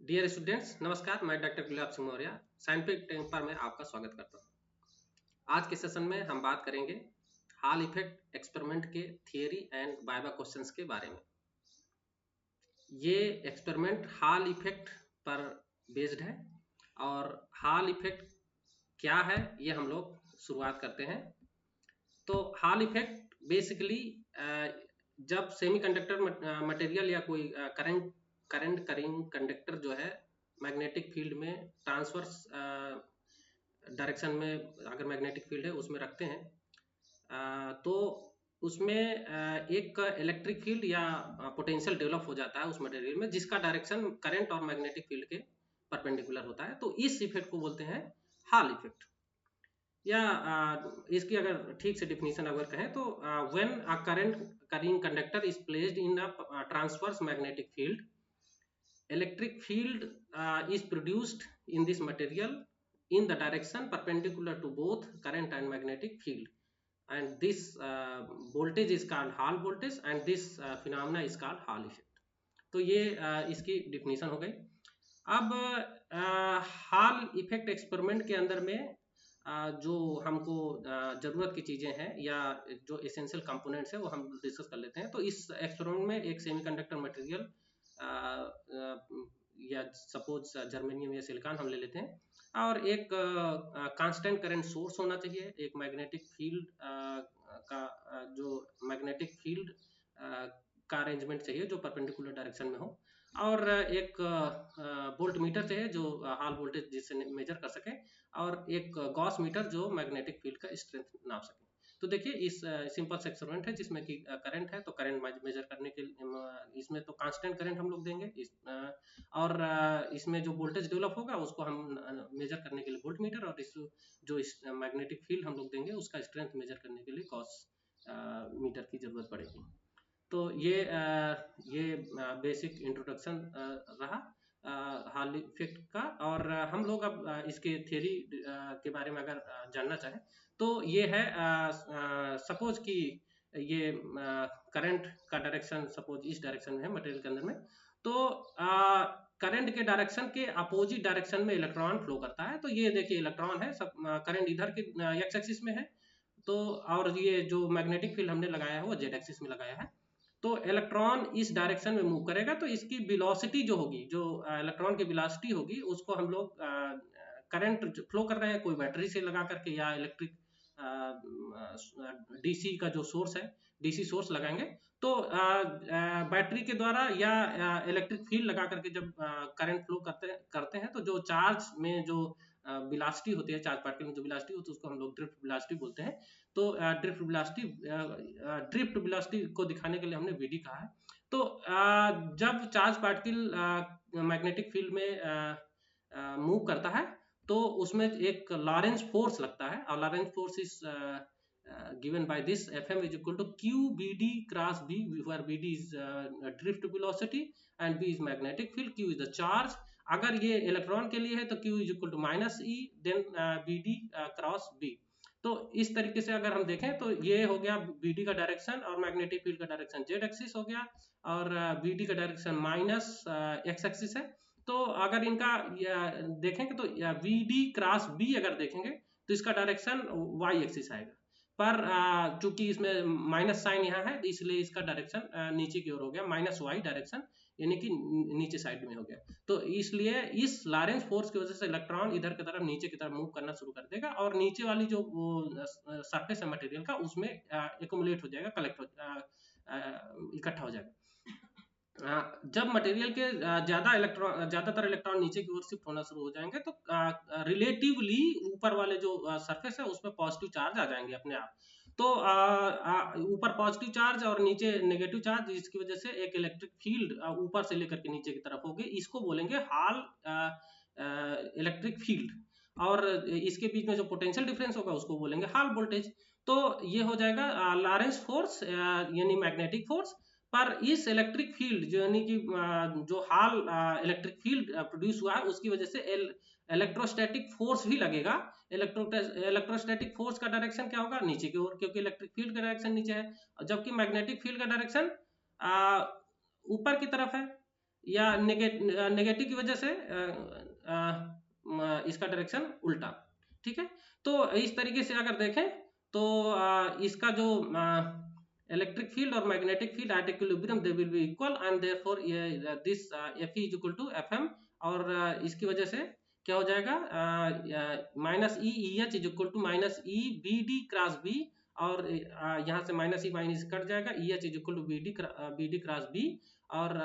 Dear students, नमस्कार। मैं doctor Gulab Singh Maurya scientific temper में आपका स्वागत करता हूं। आज के सेशन में हम बात करेंगे हॉल इफेक्ट एक्सपेरिमेंट के थियरी एंड वाइवा क्वेश्चंस के बारे में। ये एक्सपेरिमेंट हॉल इफेक्ट पर बेस्ड है और हॉल इफेक्ट क्या है ये हम लोग शुरुआत करते हैं। तो हॉल इफेक्ट बेसिकली जब सेमीकंडक्टर मटेरियल या कोई करंट करिंग कंडक्टर जो है मैग्नेटिक फील्ड में ट्रांसवर्स डायरेक्शन में अगर मैग्नेटिक फील्ड है उसमें रखते हैं तो उसमें एक इलेक्ट्रिक फील्ड या पोटेंशियल डेवलप हो जाता है उस मटेरियल में जिसका डायरेक्शन करंट और मैग्नेटिक फील्ड के परपेंडिकुलर होता है। तो इस इफेक्ट को बोलते हैं हॉल इफेक्ट। या इसकी अगर ठीक से डिफिनीशन अगर कहें तो when a current carrying conductor is placed in a transverse magnetic field, electric field is produced in this material in the direction perpendicular to both current and magnetic field, and this voltage is called Hall voltage and this phenomena is called Hall effect. तो ये इसकी definition हो गई। अब hall effect experiment के अंदर में जो हमको जरूरत की चीजें हैं या जो एसेंशियल कंपोनेंट्स है वो हम डिस्कस कर लेते हैं। तो इस एक्सपेरिमेंट में एक सेमीकंडक्टर मटेरियल या सपोज जर्मेनियम या सिलिकॉन हम ले लेते हैं और एक कांस्टेंट करंट सोर्स होना चाहिए, एक मैग्नेटिक फील्ड का जो मैग्नेटिक फील्ड का अरेंजमेंट चाहिए जो परपेंडिकुलर डायरेक्शन में हो, और एक वोल्ट मीटर चाहिए जो हॉल वोल्टेज जिससे मेजर कर सके, और एक गॉस मीटर जो मैग्नेटिक फील्ड का स्ट्रेंथ नाप सके। तो देखिए इस सिंपल से एक्सपेरिमेंट है जिसमें कि करंट है तो करंट मेजर करने के इसमें तो कांस्टेंट करंट हम लोग देंगे और इसमें जो वोल्टेज डेवलप होगा उसको हम मेजर करने के लिए वोल्ट मीटर, और इस मैग्नेटिक फील्ड हम लोग देंगे उसका स्ट्रेंथ मेजर करने के लिए गॉस मीटर की जरूरत पड़ेगी। तो ये बेसिक इंट्रोडक्शन रहा हॉल इफेक्ट का। और हम लोग अब इसके थ्योरी के बारे में अगर जानना चाहें तो ये है सपोज कि ये करंट का डायरेक्शन सपोज इस डायरेक्शन में है मटेरियल के अंदर में, तो करंट के डायरेक्शन के अपोजिट डायरेक्शन में इलेक्ट्रॉन फ्लो करता है। तो ये देखिए इलेक्ट्रॉन है, सब करंट इधर के एक्स एक्सिस में है, तो और ये जो मैग्नेटिक फील्ड हमने लगाया है वो जेड एक्सिस में लगाया है। तो इलेक्ट्रॉन इस डायरेक्शन में मूव करेगा तो इसकी वेलोसिटी जो होगी, जो इलेक्ट्रॉन की वेलोसिटी होगी उसको हम लोग करंट फ्लो कर रहे हैं कोई बैटरी से लगा करके या इलेक्ट्रिक डीसी का जो सोर्स है डीसी सोर्स लगाएंगे, तो बैटरी के द्वारा या इलेक्ट्रिक फील्ड लगा करके जब करंट फ्लो करते हैं तो जो चार्ज में जो वेलोसिटी होती है, चार्ज पार्टिकल में जो वेलोसिटी होती है उसको हम लोग ड्रिफ्ट वेलोसिटी बोलते हैं। तो ड्रिफ्ट वेलोसिटी को दिखाने के लिए हमने वीडी कहा है। तो जब चार्ज पार्टिकल मैग्नेटिक फील्ड में मूव करता है तो उसमें एक लॉरेंज फोर्स लगता है, और Lorentz force is given by this Fm is equal to QBD cross B, where BD is drift velocity and B is magnetic field, Q is the charge। अगर ये इलेक्ट्रॉन के लिए है तो Q is equal to minus E, then BD cross B। तो इस तरीके से अगर हम देखें तो ये हो गया BD का डायरेक्शन और मैग्नेटिक फील्ड का डायरेक्शन जेड एक्सिस हो गया, और BD का डायरेक्शन माइनस एक्स एक्सिस है। तो अगर इनका देखेंगे तो VD क्रॉस B अगर देखेंगे तो इसका डायरेक्शन वाई एक्सिस आएगा, पर चूंकि इसमें माइनस साइन यहाँ है इसलिए इसका डायरेक्शन नीचे की ओर हो गया, माइनस वाई डायरेक्शन, यानी कि नीचे साइड में हो गया। तो इसलिए इस लॉरेंस फोर्स की वजह से इलेक्ट्रॉन इधर की तरफ नीचे की तरफ मूव करना शुरू कर देगा और नीचे वाली जो वो सरफेस है मटेरियल का उसमें एक्युमुलेट हो जाएगा, कलेक्ट हो इकट्ठा हो जाएगा। जब मटेरियल के ज्यादातर इलेक्ट्रॉन नीचे की ओर शिफ्ट होना शुरू हो जाएंगे तो रिलेटिवली ऊपर वाले जो सरफेस है उसमें पॉजिटिव चार्ज आ जाएंगे अपने आप। तो ऊपर पॉजिटिव चार्ज और नीचे नेगेटिव चार्ज, जिसकी वजह से एक इलेक्ट्रिक फील्ड ऊपर से लेकर के नीचे की तरफ होगी, इसको बोलेंगे हॉल इलेक्ट्रिक फील्ड, और इसके बीच में जो पोटेंशियल डिफरेंस होगा उसको बोलेंगे हॉल वोल्टेज। तो ये हो जाएगा लॉरेंस फोर्स यानी मैग्नेटिक फोर्स, पर इस इलेक्ट्रिक फील्ड जो यानी कि जो हॉल इलेक्ट्रिक फील्ड प्रोड्यूस हुआ है उसकी वजह से इलेक्ट्रोस्टैटिक फोर्स भी लगेगा। इलेक्ट्रोस्टैटिक फोर्स का डायरेक्शन क्या होगा, नीचे की ओर, क्योंकि इलेक्ट्रिक फील्ड का डायरेक्शन नीचे है, जबकि मैग्नेटिक फील्ड का डायरेक्शन ऊपर की तरफ है। या नेगेटिव की वजह से इसका डायरेक्शन उल्टा। ठीक है, तो इस तरीके से अगर देखें तो इसका जो इलेक्ट्रिक फील्ड और magnetic field at equilibrium they will be equal and therefore this F is equal to F M. और इसकी वजह से क्या हो जाएगा, minus E E H is equal to minus E B D cross B. और यहाँ से माइनस ई माइनस कट जाएगा, E H is equal to B D cross B. और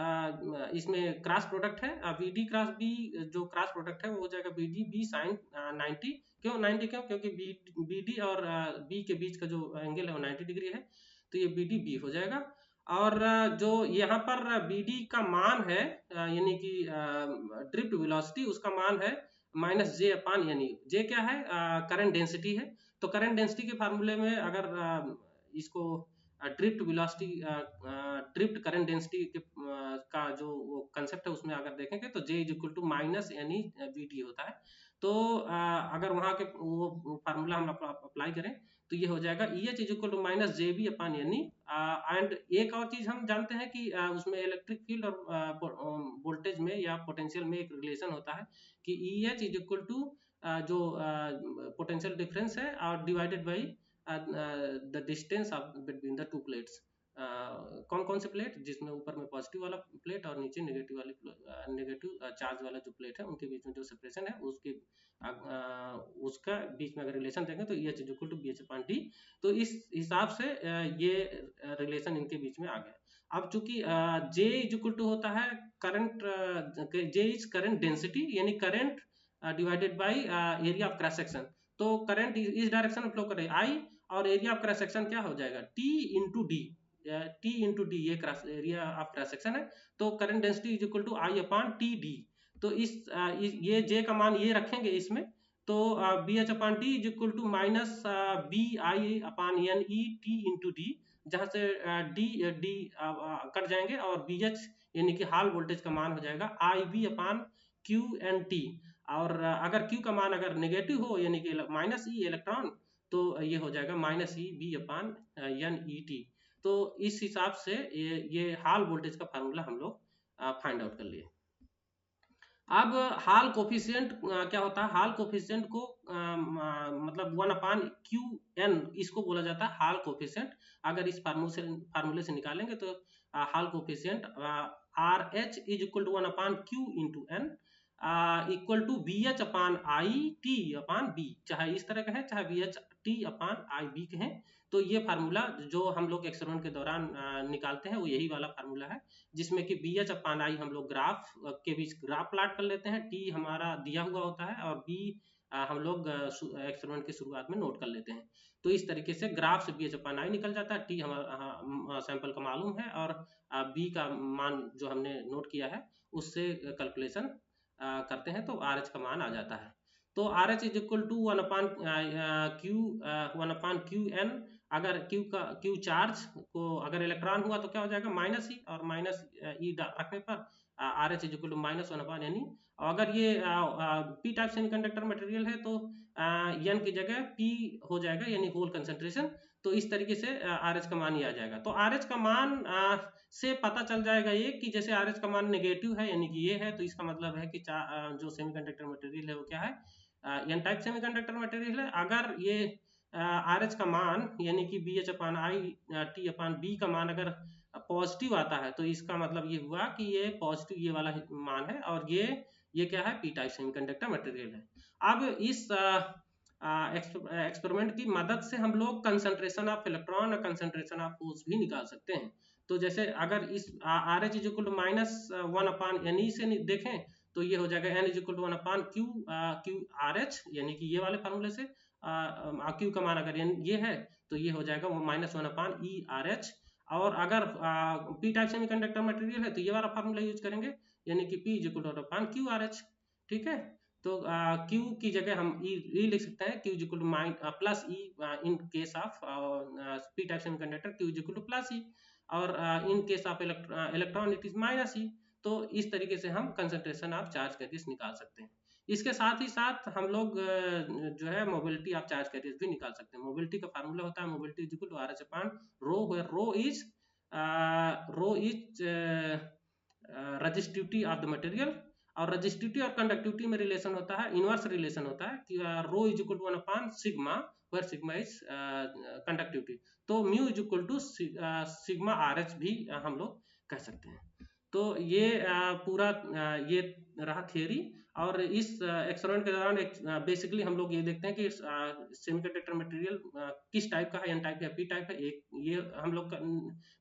इसमें क्रॉस प्रोडक्ट है, बी डी क्रॉस बी, जो cross product है वो हो जाएगा बी डी बी साइन 90। क्यों 90? क्योंकि बी डी और बी के बीच का जो एंगल है वो 90 डिग्री है, तो ये बी डी बी हो जाएगा। और जो यहाँ पर बी डी का मान है, यानी कि ड्रिफ्ट वेलोसिटी, उसका मान है माइनस जे अपान, यानी जे क्या है, करंट डेंसिटी है। तो करंट डेंसिटी के फार्मूले में अगर इसको drift velocity, drift current density का जो वो कंसेप्ट है उसमें अगर देखेंगे तो जे इज इक्वल टू माइनस यानी वी डी होता है। तो अगर वहाँ के वो फार्मूला हम अप्लाई करें तो ये हो जाएगा E H is equal to minus J B upon यानी। एंड एक और चीज हम जानते हैं कि उसमें इलेक्ट्रिक फील्ड और वोल्टेज में या पोटेंशियल में एक रिलेशन होता है कि E H is equal to जो पोटेंशियल डिफरेंस है और divided by the distance between the two plates. कौन कौन से प्लेट, जिसमें ऊपर में पॉजिटिव वाला प्लेट और नीचे नेगेटिव वाली नेगेटिव चार्ज वाला जो प्लेट है, उनके बीच में जो सेपरेशन है उसके उसका बीच में अगर रिलेशन देखें तो H is equal to B H upon D. तो इस हिसाब से ये रिलेशन इनके बीच में आ गया। अब चूंकि जे इज इक्वल टू होता है current, J is current density यानी current divided by area of cross section. तो करंट इस डायरेक्शन में फ्लो करे आई, और एरिया ऑफ क्रॉस सेक्शन क्या हो जाएगा, T into D. T into D ये cross area of cross section है, तो current density is equal to I upon T D. तो ये जे का मान ये रखेंगे इसमें, तो B H upon T is equal to minus B I upon N E T into D, जहाँ से डी डी कट जाएंगे और बी एच यानी कि हाल वोल्टेज का मान हो जाएगा I B upon Q N T. और अगर क्यू का मान अगर नेगेटिव हो यानी कि माइनस ई इलेक्ट्रॉन, तो ये हो जाएगा माइनस ई बी अपान एन ई टी। तो इस हिसाब से ये हाल वोल्टेज का फार्मूला हम लोग फाइंड आउट कर लिए। अब हाल कोफिशिएंट क्या होता है, हाल कोफिशिएंट को मतलब 1 अपान क्यू एन इसको बोला जाता है हाल कोफिशिएंट। अगर इस फार्मूले से निकालेंगे तो Hall coefficient R H is equal to 1 upon Q into N equal to B H upon I T upon B, चाहे इस तरह का है चाहे B H T upon I B कहें। तो ये फार्मूला जो हम लोग एक्सपेरिमेंट के दौरान निकालते हैं वो यही वाला फार्मूला है, जिसमें कि बी एच अपान आई हम लोग ग्राफ के बीच ग्राफ प्लाट कर लेते हैं, टी हमारा दिया हुआ होता है और बी हम लोग एक्सपेरिमेंट की शुरुआत में नोट कर लेते हैं। तो इस तरीके से ग्राफ से बी एच अपान आई निकल जाता है, टी हमारा सैंपल का मालूम है और बी का मान जो हमने नोट किया है उससे कैलकुलेशन करते हैं तो आर एच का मान आ जाता है। तो R H is equal to 1 upon Q N. अगर क्यू चार्ज को अगर इलेक्ट्रॉन हुआ तो क्या हो जाएगा माइनस ई, और माइनस ई रखने पर R H is equal to minus 1 upon यानी। अगर ये पी टाइप सेमीकंडक्टर मटेरियल है तो एन की जगह पी हो जाएगा यानी होल कंसेंट्रेशन। तो इस तरीके से आर एच का मान ही आ जाएगा। तो आर एच का मान से पता चल जाएगा ये कि जैसे आर एच का मान नेगेटिव है यानी कि ये है, तो इसका मतलब है कि जो सेमीकंडक्टर मटेरियल है वो क्या है, एन टाइप सेमीकंडक्टर मटेरियल है। अगर ये आर एच का मान यानी कि B H upon I T upon B का मान अगर पॉजिटिव आता है तो इसका मतलब ये हुआ कि ये पॉजिटिव ये वाला मान है, और ये क्या है, पी टाइप सेमीकंडक्टर मटेरियल है। अब इस एक्सपेरिमेंट की मदद से हम लोग कंसंट्रेशन ऑफ इलेक्ट्रॉन और कंसंट्रेशन ऑफ होल्स भी निकाल सकते हैं। तो जैसे अगर इस R H is equal to minus 1 upon N E से देखें तो ये हो जाएगा N is equal to 1 upon Q R H, यानी कि ये वाले फार्मूले से क्यू का मान अगर ये है तो ये हो जाएगा वो माइनस 1 अपान ई आर एच। और अगर पी टाइप सेमीकंडक्टर मटेरियल है तो ये वाला फार्मूला यूज करेंगे यानी कि P is equal two upon Q R H. ठीक है, तो Q की जगह हम E लिख सकते हैं, Q is equal to plus E in case of P type semiconductor, Q is equal to plus E, और in case of electron it is minus E. तो इस तरीके से हम कंसंट्रेशन ऑफ चार्ज कैरियर्स निकाल सकते हैं। इसके साथ ही साथ हम लोग जो है मोबिलिटी ऑफ चार्ज कैरियर्स भी निकाल सकते हैं। मोबिलिटी का फार्मूला होता है mobility is equal to R H upon rho, where rho is resistivity of the material, और रजिस्टिविटी और कंडक्टिविटी में रिलेशन होता है, इनवर्स रिलेशन होता है कि rho is equal to 1 upon sigma, where sigma is conductivity. तो mu is equal to sigma R H भी हम लोग कह सकते हैं। तो ये पूरा ये रहा थियरी। और इस एक्सपेरिमेंट के दौरान बेसिकली हम लोग ये देखते हैं कि सेमीकंडक्टर मटेरियल किस टाइप का है, एन टाइप या पी टाइप है, एक ये हम लोग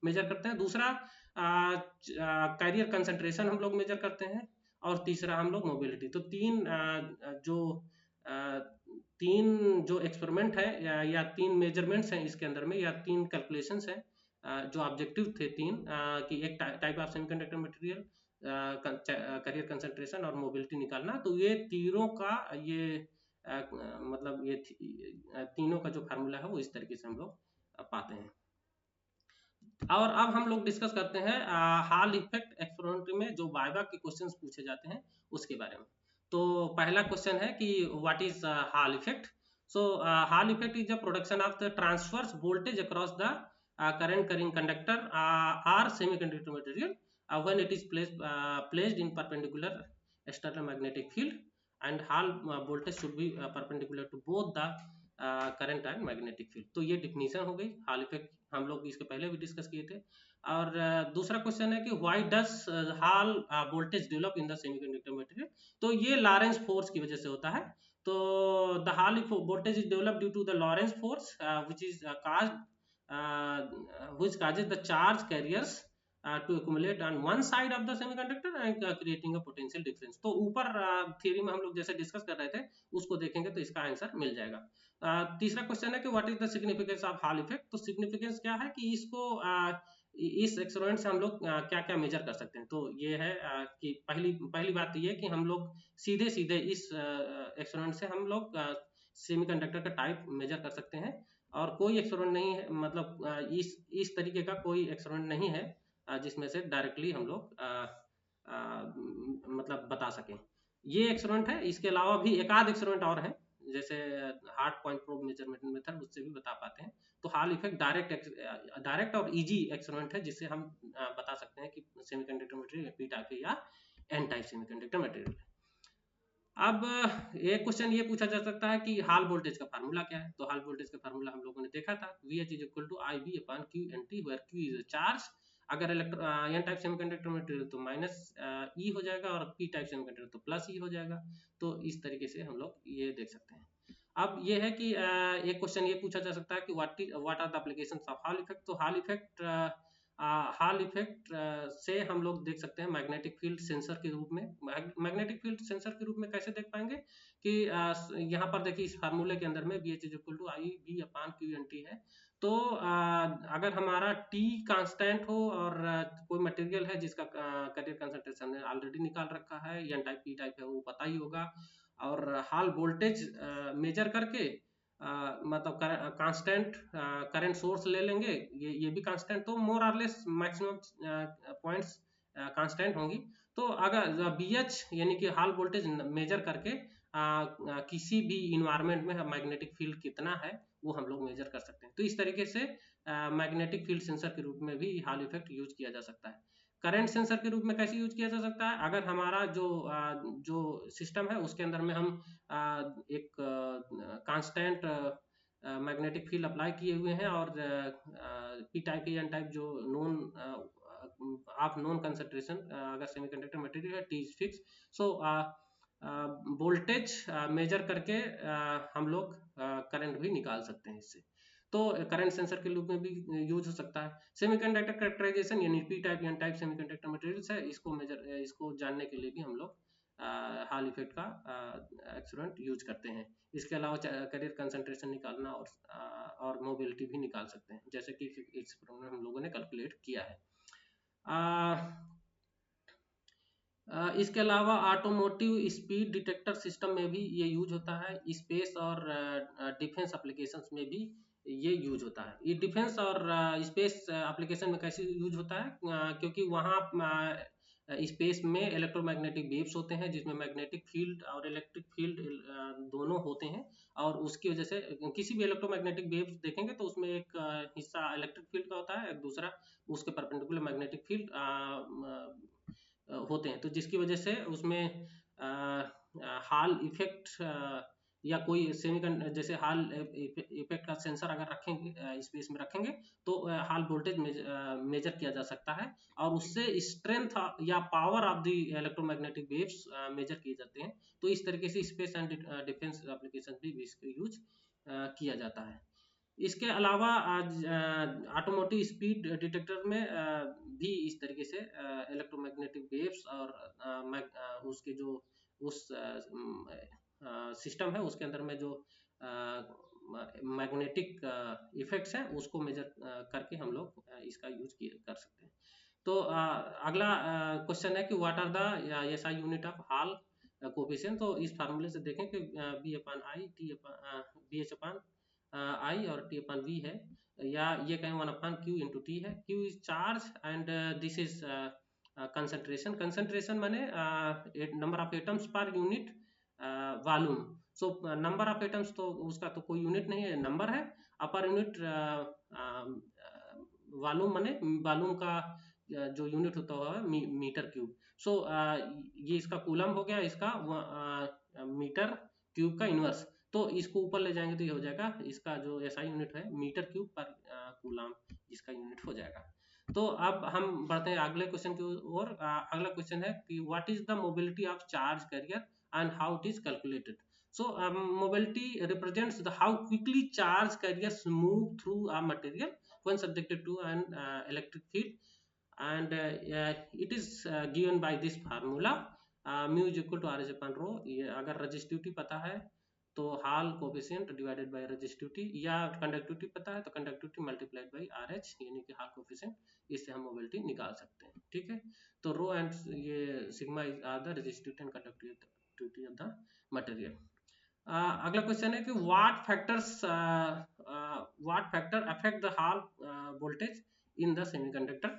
मेजर करते हैं। दूसरा कैरियर कंसंट्रेशन हम लोग मेजर करते हैं, और तीसरा हम लोग मोबिलिटी। तो तीन जो एक्सपेरिमेंट है या तीन मेजरमेंट्स हैं इसके अंदर में, या तीन कैलकुलेशंस हैं जो ऑब्जेक्टिव थे तीन, कि एक type of semiconductor material, carrier concentration और मोबिलिटी निकालना। तो ये तीनों का ये मतलब ये तीनों का जो फार्मूला है वो इस तरीके से हम लोग पाते हैं। और अब हम लोग डिस्कस करते हैं हॉल इफेक्ट एक्सपेरिमेंट में जो वाइवा के क्वेश्चंस पूछे जाते हैं उसके बारे में। तो पहला क्वेश्चन है कि what is hall effect. So hall effect is the production of the transverse voltage across the current carrying conductor or semiconductor material when it is placed in perpendicular external magnetic field, and Hall voltage should be perpendicular to both the current and magnetic field. तो ये definition हो गई hall effect, हम लोग इसके पहले भी discuss किए थे। और दूसरा क्वेश्चन है कि why does hall voltage develop in the semiconductor material. तो ये लॉरेंस फोर्स की वजह से होता है। तो the Hall voltage is develop due to the Lorentz force which is which causes the charge carriers to accumulate on one side of the semiconductor and creating a potential difference। तो ऊपर theory में हम लोग जैसे discuss कर रहे थे उसको देखेंगे तो इसका आंसर मिल जाएगा। तीसरा क्वेश्चन है कि what is the significance of Hall effect. तो सिग्निफिकेंस क्या है कि इसको इस एक्सपेरिमेंट से हम लोग क्या क्या मेजर कर सकते हैं। तो ये है कि पहली बात ये है कि हम लोग सीधे सीधे इस एक्सपेरिमेंट से हम लोग सेमीकंडक्टर का टाइप मेजर कर सकते हैं, और कोई एक्सपेरिमेंट नहीं है, मतलब इस तरीके का कोई एक्सपेरिमेंट नहीं है जिसमें से डायरेक्टली हम लोग मतलब बता सकें। ये एक्सपेरिमेंट है। इसके अलावा भी एक आध एक्सपेरिमेंट और है, जैसे hard point probe measurement method, उससे भी बता पाते हैं। तो हॉल इफेक्ट डायरेक्ट और इजी एक्सपेरिमेंट है जिससे हम बता सकते हैं कि सेमीकंडक्टर मटेरियल पी टाइप है या एन टाइप सेमीकंडक्टर मटेरियल है। अब एक क्वेश्चन ये पूछा जा सकता है कि हॉल वोल्टेज का फार्मूला क्या है। तो हॉल वोल्टेज का फार्मूला हम लोगों ने देखा था, VH is equal to IB upon QNT, where Q is charge. अगर एन टाइप सेमीकंडक्टर मटेरियल तो माइनस ई हो जाएगा, और पी टाइप सेमीकंडक्टर तो प्लस ई हो जाएगा। तो इस तरीके से हम लोग ये देख सकते हैं। अब ये है कि एक क्वेश्चन ये पूछा जा सकता है कि what are the applications of Hall effect. तो हॉल इफेक्ट से हम लोग देख सकते हैं मैग्नेटिक फील्ड सेंसर के रूप में। मैग्नेटिक फील्ड सेंसर के रूप में कैसे देख पाएंगे कि यहाँ पर देखिए इस फार्मूले के अंदर में VH is equal to IB upon QNT है। तो अगर हमारा T कांस्टेंट हो और कोई मटेरियल है जिसका कैरियर कंसंट्रेशन ऑलरेडी निकाल रखा है, एन टाइप पी टाइप है वो पता ही होगा, और हॉल वोल्टेज मेजर करके मतलब कांस्टेंट करंट सोर्स ले लेंगे, ये भी कांस्टेंट, तो मोर और लेस मैक्सिमम पॉइंट्स कांस्टेंट होंगी। तो अगर BH यानी कि हॉल वोल्टेज मेजर करके किसी भी इन्वायरमेंट में मैग्नेटिक फील्ड कितना है वो हम लोग मेजर कर सकते हैं। तो इस तरीके से मैग्नेटिक फील्ड सेंसर के रूप में भी हॉल इफेक्ट यूज किया जा सकता है। करंट सेंसर के रूप में कैसे यूज किया जा सकता है, अगर हमारा जो सिस्टम है उसके अंदर में हम एक कांस्टेंट मैग्नेटिक फील्ड अप्लाई किए हुए हैं, और पी टाइप एन टाइप जो नॉन कंसंट्रेशन अगर सेमीकंडक्टर मटेरियल है, T is fix. So voltage measure करके हम लोग करंट भी निकाल सकते हैं इससे। तो करंट सेंसर के रूप में भी यूज हो सकता है। सेमीकंडक्टर कैरेक्टराइजेशन यानी P type N type semiconductor materials है, इसको जानने के लिए भी हम लोग हॉल इफेक्ट का एक्सपेरिमेंट यूज करते हैं। इसके अलावा कैरियर कंसंट्रेशन निकालना और मोबिलिटी भी निकाल सकते हैं, जैसे कि इस प्रॉब्लम में हम लोगों ने कैलकुलेट किया है। इसके अलावा ऑटोमोटिव स्पीड डिटेक्टर सिस्टम में भी ये यूज होता है। स्पेस और डिफेंस एप्लीकेशंस में भी ये यूज होता है। ये डिफेंस और स्पेस एप्लीकेशन में कैसे यूज होता है, क्योंकि वहाँ स्पेस में इलेक्ट्रोमैग्नेटिक वेव्स होते हैं जिसमें मैग्नेटिक फील्ड और इलेक्ट्रिक फील्ड दोनों होते हैं, और उसकी वजह से किसी भी इलेक्ट्रोमैग्नेटिक वेव्स देखेंगे तो उसमें एक हिस्सा इलेक्ट्रिक फील्ड का होता है, एक दूसरा उसके परपेंडिकुलर मैग्नेटिक फील्ड होते हैं, तो जिसकी वजह से उसमें हॉल इफेक्ट या कोई जैसे हॉल इफेक्ट का सेंसर अगर रखेंगे, स्पेस में रखेंगे, तो हॉल वोल्टेज मेजर किया जा सकता है और उससे स्ट्रेंथ या power of the electromagnetic waves measure किए जाते हैं। तो इस तरीके से स्पेस एंड डिफेंस एप्लीकेशन भी इसका यूज किया जाता है। इसके अलावा आज ऑटोमोटिव स्पीड डिटेक्टर में भी इस तरीके से इलेक्ट्रोमैग्नेटिक वेव्स और उसके जो उस सिस्टम है उसके अंदर में जो मैग्नेटिक इफेक्ट्स हैं उसको मेजर करके हम लोग इसका यूज कर सकते हैं। तो अगला क्वेश्चन है कि what are the SI unit of Hall coefficient. तो इस फार्मूले से देखें कि B upon I T B H upon I और टी अपान वी है, या ये कहें 1 अपान क्यू इंटू टी है। Q is charge and this is concentration. Concentration माने number of atoms per unit volume. So number of atoms तो उसका तो कोई यूनिट नहीं है, नंबर है। अपर यूनिट वॉल्यूम माने वॉल्यूम का जो यूनिट होता है मीटर क्यूब। सो ये इसका कूलम हो गया, इसका मीटर क्यूब का इनवर्स। तो इसको ऊपर ले जाएंगे तो ये हो जाएगा, इसका जो एसआई यूनिट है मीटर क्यूब पर कूलम इसका यूनिट हो जाएगा। तो अब हम बढ़ते हैं अगले क्वेश्चन की ओर। अगला क्वेश्चन है कि what is the mobility of charge carrier and how it is calculated. So mobility represents the how quickly charge carriers move through a material when subjected to an electric field, and it is given by this formula mu is equal to r is upon rho। ये अगर resistivity पता है तो hall coefficient divided by resistivity, या conductivity पता है तो conductivity multiplied by are H यानी कि हॉल कोफिशिएंट, इससे हम मोबिलिटी निकाल सकते हैं। ठीक है, तो रो एंड ये sigma is are the resistivity and conductivity of the material. अगला क्वेश्चन है कि what factor affect the Hall voltage in the semiconductor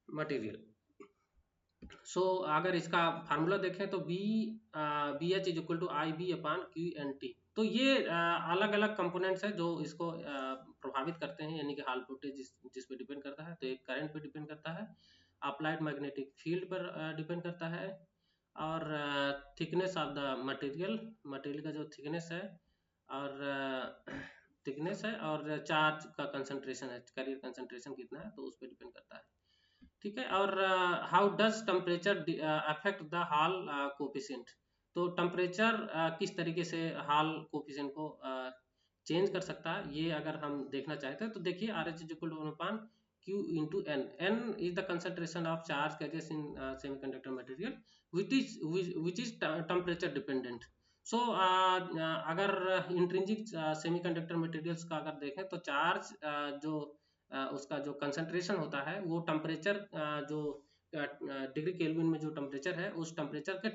material. So अगर इसका फार्मूला देखें तो B H is equal to I B upon Q N T. तो ये अलग अलग कंपोनेंट्स है जो इसको प्रभावित करते हैं, यानी कि हॉल वोल्टेज जिस पे डिपेंड करता है, तो एक करंट पे डिपेंड करता है, अप्लाइड मैग्नेटिक फील्ड पर डिपेंड करता है, और थिकनेस ऑफ द मटेरियल का जो थिकनेस है और चार्ज का कंसंट्रेशन है, कैरियर कंसंट्रेशन कितना है, तो उस पर डिपेंड करता है। ठीक है, और how does temperature affect the hall coefficient. तो टेम्परेचर किस तरीके से हॉल कोफिशिएंट को चेंज कर सकता है, ये अगर हम देखना चाहते हैं तो देखिए R H is equal to 1 upon Q into N. N is the concentration of charge carriers in semiconductor material, which is temperature dependent. So अगर इंट्रिंसिक सेमीकंडक्टर मटेरियल्स का अगर देखें तो चार्ज जो उसका जो कंसंट्रेशन होता है वो टेम्परेचर जो डिग्री केल्विन में जो टेम्परेचर है उस टेम्परेचर के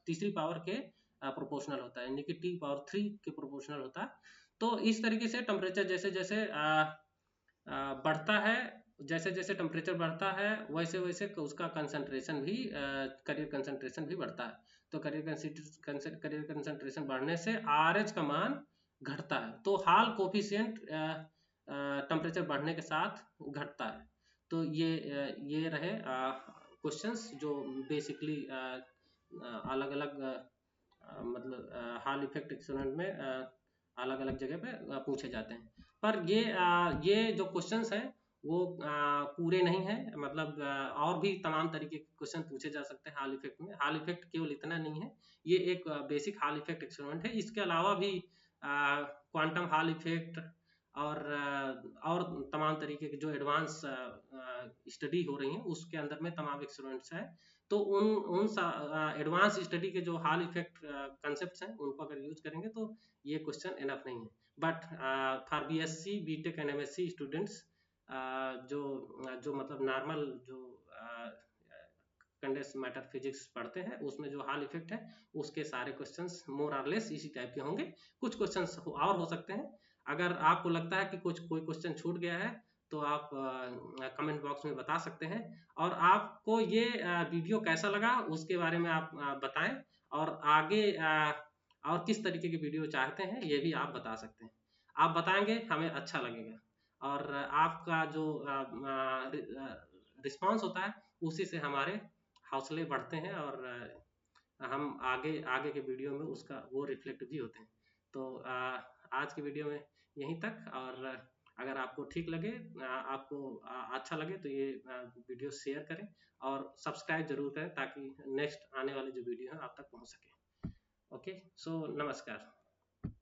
तीसरी पावर के प्रोपोर्शनल होता है, यानी कि टी पावर 3 के प्रोपोर्शनल होता है। तो इस तरीके से टेम्परेचर जैसे जैसे बढ़ता है, जैसे जैसे टेम्परेचर बढ़ता है वैसे वैसे उसका कंसंट्रेशन भी कैरियर कंसंट्रेशन भी बढ़ता है। तो कैरियर कंसंट्रेशन बढ़ने से RH का मान घटता है, तो हॉल कोफिशिएंट टेम्परेचर बढ़ने के साथ घटता है। तो ये रहे क्वेश्चंस जो बेसिकली अलग अलग मतलब हॉल इफेक्ट एक्सपेरिमेंट में अलग अलग जगह पे पूछे जाते हैं। पर ये जो क्वेश्चंस हैं वो पूरे नहीं हैं, मतलब और भी तमाम तरीके के क्वेश्चन पूछे जा सकते हैं हॉल इफेक्ट में। हॉल इफेक्ट केवल इतना नहीं है, ये एक बेसिक हॉल इफेक्ट एक्सपेरिमेंट है। इसके अलावा भी क्वांटम हॉल इफेक्ट और तमाम तरीके के जो एडवांस स्टडी हो रही हैं उसके अंदर में तमाम एक्सपेरिमेंट्स हैं। तो उन एडवांस स्टडी के जो हॉल इफेक्ट कंसेप्ट्स हैं उनको अगर यूज करेंगे तो ये क्वेश्चन इनफ नहीं है। But for BSc BTech and MSc students जो मतलब नॉर्मल जो कंडेंस मैटर फिजिक्स पढ़ते हैं उसमें जो हॉल इफेक्ट है उसके सारे क्वेश्चंस मोर और लेस इसी टाइप के होंगे। कुछ क्वेश्चंस और हो सकते हैं। अगर आपको लगता है कि कोई क्वेश्चन छूट गया है तो आप कमेंट बॉक्स में बता सकते हैं, और आपको ये वीडियो कैसा लगा उसके बारे में आप बताएं, और आगे और किस तरीके की वीडियो चाहते हैं ये भी आप बता सकते हैं। आप बताएंगे हमें अच्छा लगेगा, और आपका जो रिस्पांस होता है उसी से हमारे हौसले बढ़ते हैं और हम आगे आगे के वीडियो में उसका वो रिफ्लेक्ट भी होते हैं। तो आज की वीडियो में यहीं तक, और अगर आपको ठीक लगे, आपको अच्छा लगे तो ये वीडियो शेयर करें और सब्सक्राइब जरूर करें ताकि नेक्स्ट आने वाले जो वीडियो है आप तक पहुंच सके। ओके, सो नमस्कार।